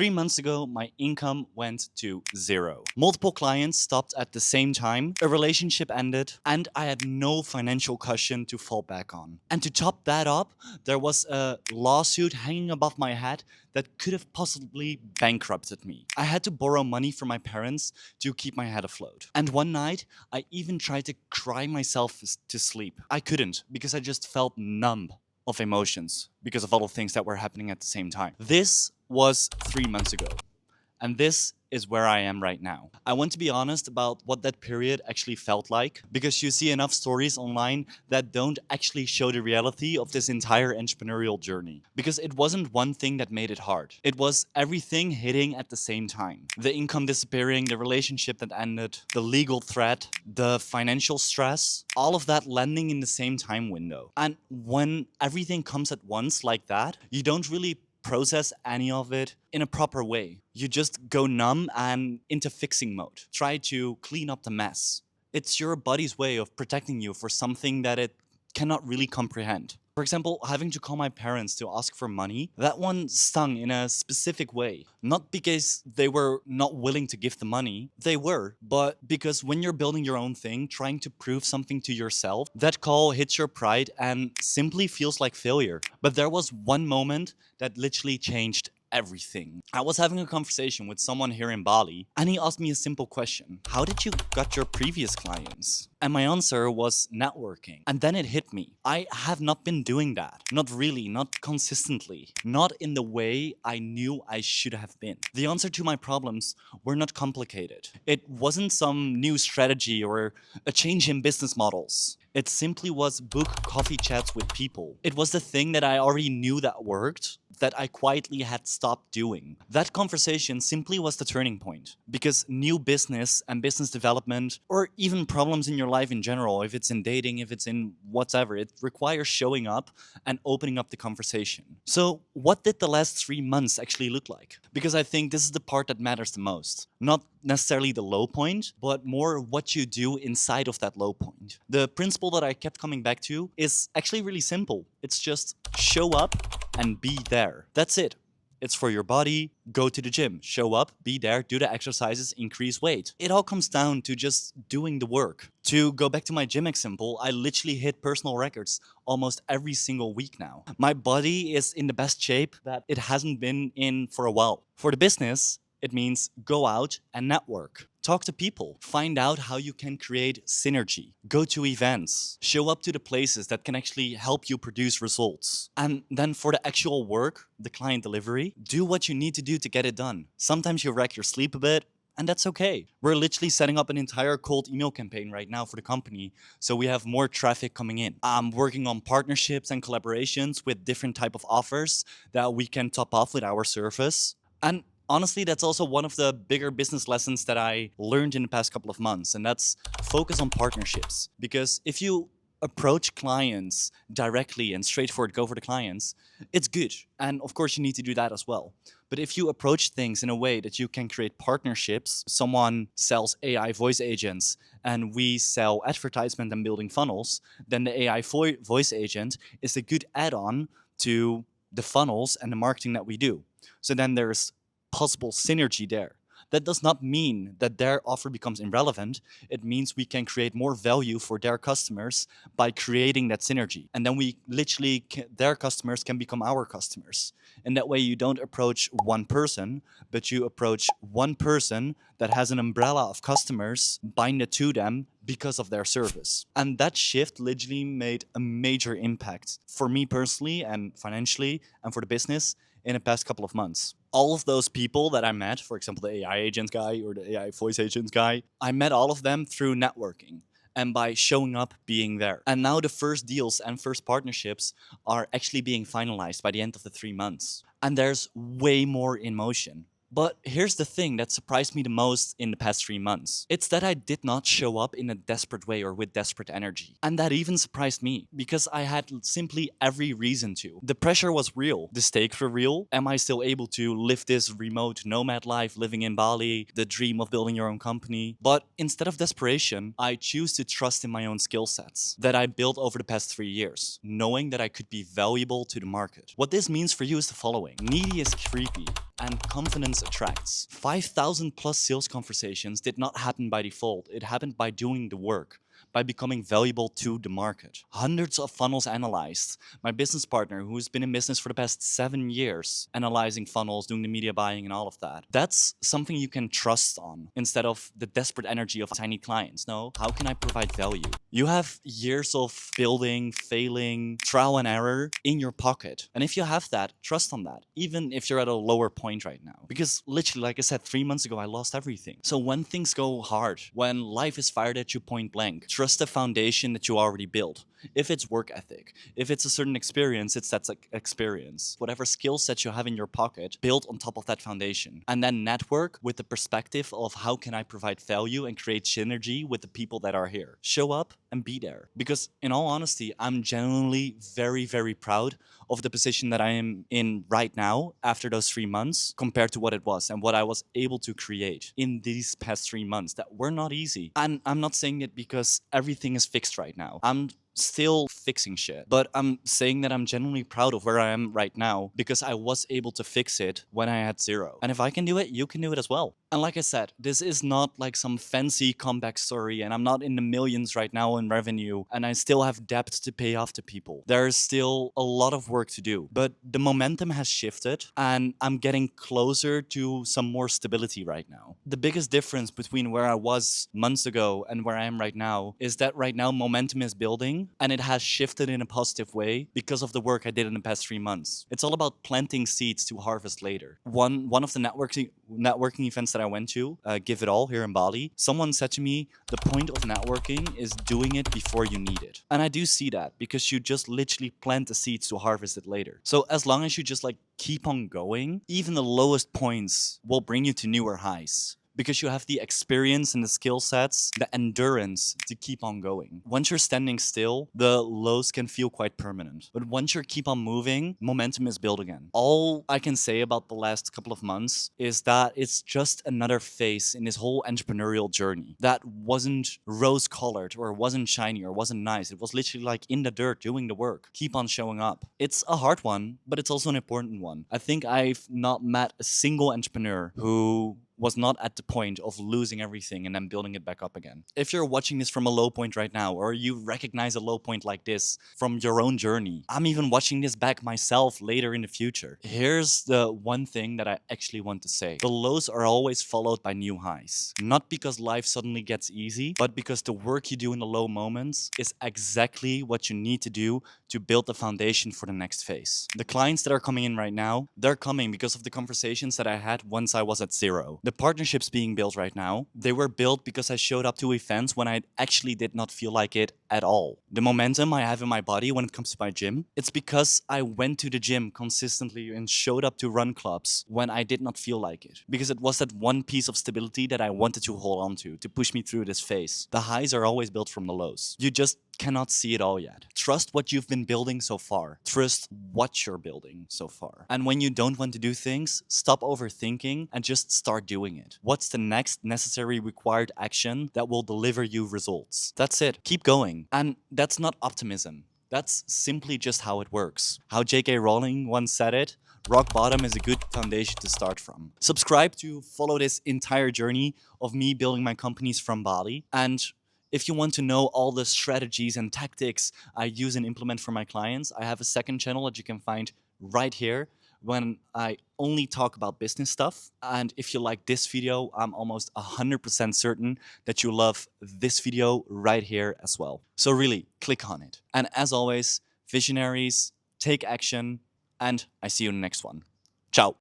3 months ago, my income went to zero. Multiple clients stopped at the same time, a relationship ended, and I had no financial cushion to fall back on. And to top that up, there was a lawsuit hanging above my head that could have possibly bankrupted me. I had to borrow money from my parents to keep my head afloat. And one night, I even tried to cry myself to sleep. I couldn't because I just felt numb of emotions because of all the things that were happening at the same time. This was 3 months ago. And this is where I am right now. I want to be honest about what that period actually felt like because you see enough stories online that don't actually show the reality of this entire entrepreneurial journey. Because it wasn't one thing that made it hard. It was everything hitting at the same time. The income disappearing, the relationship that ended, the legal threat, the financial stress, all of that landing in the same time window. And when everything comes at once like that, you don't really process any of it in a proper way. You just go numb and into fixing mode. Try to clean up the mess. It's your body's way of protecting you for something that it cannot really comprehend. For example, having to call my parents to ask for money, that one stung in a specific way. Not because they were not willing to give the money, they were, but because when you're building your own thing, trying to prove something to yourself, that call hits your pride and simply feels like failure. But there was one moment that literally changed everything. I was having a conversation with someone here in Bali and he asked me a simple question. How did you got your previous clients? And my answer was networking. And then it hit me. I have not been doing that. Not really, not consistently. Not in the way I knew I should have been. The answer to my problems were not complicated. It wasn't some new strategy or a change in business models. It simply was book coffee chats with people. It was the thing that I already knew that worked, that I quietly had stopped doing. That conversation simply was the turning point. Because new business and business development, or even problems in your life in general, if it's in dating, if it's in whatever, it requires showing up and opening up the conversation. So what did the last 3 months actually look like? Because I think this is the part that matters the most. Not necessarily the low point, but more what you do inside of that low point. The principle that I kept coming back to is actually really simple. It's just show up and be there. That's it. It's for your body, go to the gym, show up, be there, do the exercises, increase weight. It all comes down to just doing the work. To go back to my gym example, I literally hit personal records almost every single week now. My body is in the best shape that it hasn't been in for a while. For the business, it means go out and network. Talk to people. Find out how you can create synergy. Go to events. Show up to the places that can actually help you produce results. And then for the actual work, the client delivery, do what you need to do to get it done. Sometimes you wreck your sleep a bit, and that's okay. We're literally setting up an entire cold email campaign right now for the company, so we have more traffic coming in. I'm working on partnerships and collaborations with different type of offers that we can top off with our service. And honestly, that's also one of the bigger business lessons that I learned in the past couple of months, and that's focus on partnerships. Because if you approach clients directly and straightforward go for the clients, it's good. And of course, you need to do that as well. But if you approach things in a way that you can create partnerships, someone sells AI voice agents and we sell advertisement and building funnels, then the AI voice agent is a good add-on to the funnels and the marketing that we do. So then there's possible synergy there. That does not mean that their offer becomes irrelevant. It means we can create more value for their customers by creating that synergy. And then we literally, their customers can become our customers. And that way you don't approach one person, but you approach one person that has an umbrella of customers binded to them because of their service. And that shift literally made a major impact for me personally and financially and for the business in the past couple of months. All of those people that I met, for example, the AI agent guy or the AI voice agent guy, I met all of them through networking and by showing up, being there. And now the first deals and first partnerships are actually being finalized by the end of the 3 months. And there's way more in motion. But here's the thing that surprised me the most in the past 3 months. It's that I did not show up in a desperate way or with desperate energy. And that even surprised me because I had simply every reason to. The pressure was real. The stakes were real. Am I still able to live this remote nomad life living in Bali, the dream of building your own company? But instead of desperation, I choose to trust in my own skill sets that I built over the past 3 years, knowing that I could be valuable to the market. What this means for you is the following: needy is creepy and confidence attracts. 5,000 plus sales conversations did not happen by default. It happened by doing the work, by becoming valuable to the market. Hundreds of funnels analyzed. My business partner, who's been in business for the past 7 years, analyzing funnels, doing the media buying and all of that. That's something you can trust on instead of the desperate energy of tiny clients. No, how can I provide value? You have years of building, failing, trial and error in your pocket. And if you have that, trust on that, even if you're at a lower point right now. Because literally, like I said, 3 months ago, I lost everything. So when things go hard, when life is fired at you point blank, trust the foundation that you already built. If it's work ethic, if it's a certain experience, it's that experience. Whatever skill set you have in your pocket, build on top of that foundation. And then network with the perspective of how can I provide value and create synergy with the people that are here. Show up and be there. Because in all honesty, I'm genuinely very, very proud of the position that I am in right now after those 3 months compared to what it was and what I was able to create in these past 3 months that were not easy. And I'm not saying it because everything is fixed right now. I'm still fixing shit, but I'm saying that I'm genuinely proud of where I am right now because I was able to fix it when I had zero. And if I can do it, you can do it as well. And like I said, this is not like some fancy comeback story, and I'm not in the millions right now in revenue, and I still have debt to pay off to people. There's still a lot of work to do, but the momentum has shifted, and I'm getting closer to some more stability right now. The biggest difference between where I was months ago and where I am right now is that right now momentum is building, and it has shifted in a positive way because of the work I did in the past 3 months. It's all about planting seeds to harvest later. One of the networking events that I went to, Give It All here in Bali, someone said to me, the point of networking is doing it before you need it. And I do see that because you just literally plant the seeds to harvest it later. So as long as you just like keep on going, even the lowest points will bring you to newer highs. Because you have the experience and the skill sets, the endurance to keep on going. Once you're standing still, the lows can feel quite permanent. But once you keep on moving, momentum is built again. All I can say about the last couple of months is that it's just another phase in this whole entrepreneurial journey that wasn't rose-colored or wasn't shiny or wasn't nice. It was literally like in the dirt doing the work. Keep on showing up. It's a hard one, but it's also an important one. I think I've not met a single entrepreneur who was not at the point of losing everything and then building it back up again. If you're watching this from a low point right now, or you recognize a low point like this from your own journey, I'm even watching this back myself later in the future. Here's the one thing that I actually want to say. The lows are always followed by new highs. Not because life suddenly gets easy, but because the work you do in the low moments is exactly what you need to do to build the foundation for the next phase. The clients that are coming in right now, they're coming because of the conversations that I had once I was at zero. The partnerships being built right now, they were built because I showed up to events when I actually did not feel like it at all. The momentum I have in my body when it comes to my gym, it's because I went to the gym consistently and showed up to run clubs when I did not feel like it. Because it was that one piece of stability that I wanted to hold on to push me through this phase. The highs are always built from the lows. You just cannot see it all yet. Trust what you've been building so far. Trust what you're building so far. And when you don't want to do things, stop overthinking and just start doing it. What's the next necessary required action that will deliver you results? That's it. Keep going. And that's not optimism. That's simply just how it works. How J.K. Rowling once said it, rock bottom is a good foundation to start from. Subscribe to follow this entire journey of me building my companies from Bali. And if you want to know all the strategies and tactics I use and implement for my clients, I have a second channel that you can find right here when I only talk about business stuff. And if you like this video, I'm almost 100% certain that you love this video right here as well. So really, click on it. And as always, visionaries, take action, and I see you in the next one. Ciao.